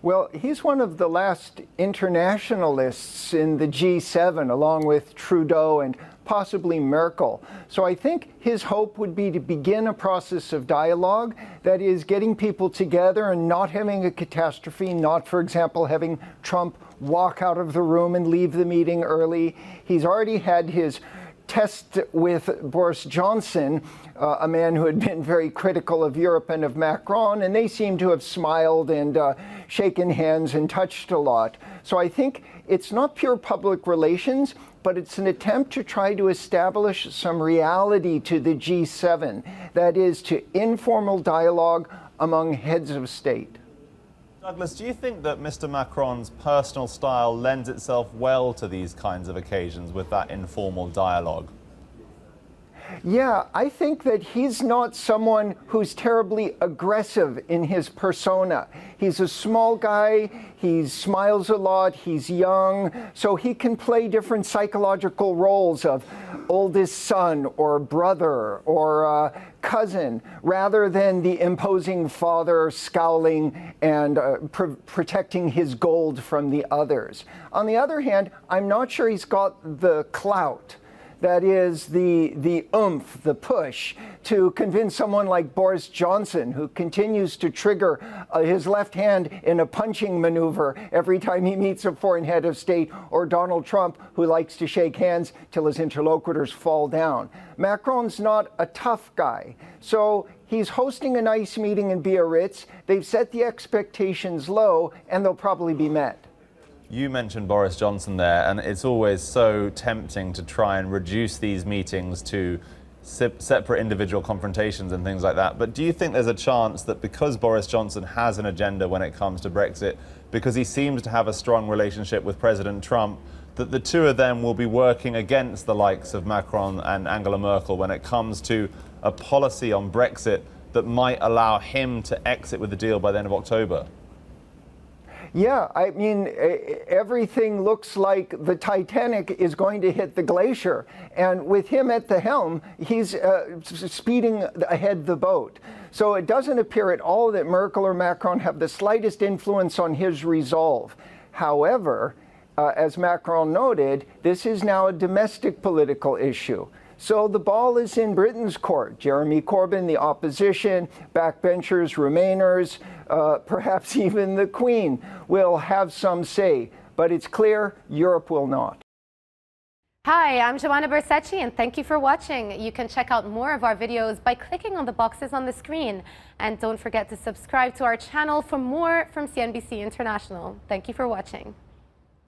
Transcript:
Well, he's one of the last internationalists in the G7, along with Trudeau and possibly Merkel. So I think his hope would be to begin a process of dialogue that is getting people together and not having a catastrophe, not, for example, having Trump walk out of the room and leave the meeting early. He's already had his test with Boris Johnson, a man who had been very critical of Europe and of Macron, and they seem to have smiled and shaken hands and touched a lot. So I think it's not pure public relations, but it's an attempt to try to establish some reality to the G7, that is, to informal dialogue among heads of state. Douglas, do you think that Mr. Macron's personal style lends itself well to these kinds of occasions with that informal dialogue? Yeah, I think that he's not someone who's terribly aggressive in his persona. He's a small guy, he smiles a lot, he's young, so he can play different psychological roles of oldest son or brother or cousin, rather than the imposing father scowling and protecting his gold from the others. On the other hand, I'm not sure he's got the clout, that is the oomph, the push, to convince someone like Boris Johnson, who continues to trigger his left hand in a punching maneuver every time he meets a foreign head of state, or Donald Trump, who likes to shake hands till his interlocutors fall down. Macron's not a tough guy, so he's hosting a nice meeting in Biarritz. They've set the expectations low, and they'll probably be met. You mentioned Boris Johnson there, and it's always so tempting to try and reduce these meetings to separate individual confrontations and things like that. But do you think there's a chance that because Boris Johnson has an agenda when it comes to Brexit, because he seems to have a strong relationship with President Trump, that the two of them will be working against the likes of Macron and Angela Merkel when it comes to a policy on Brexit that might allow him to exit with the deal by the end of October? Yeah, I mean, everything looks like the Titanic is going to hit the glacier. And with him at the helm, he's speeding ahead the boat. So it doesn't appear at all that Merkel or Macron have the slightest influence on his resolve. However, as Macron noted, this is now a domestic political issue. So the ball is in Britain's court. Jeremy Corbyn, the opposition, backbenchers, Remainers, perhaps even the Queen will have some say. But it's clear Europe will not. Hi, I'm Joanna Bersecci, and thank you for watching. You can check out more of our videos by clicking on the boxes on the screen. And don't forget to subscribe to our channel for more from CNBC International. Thank you for watching.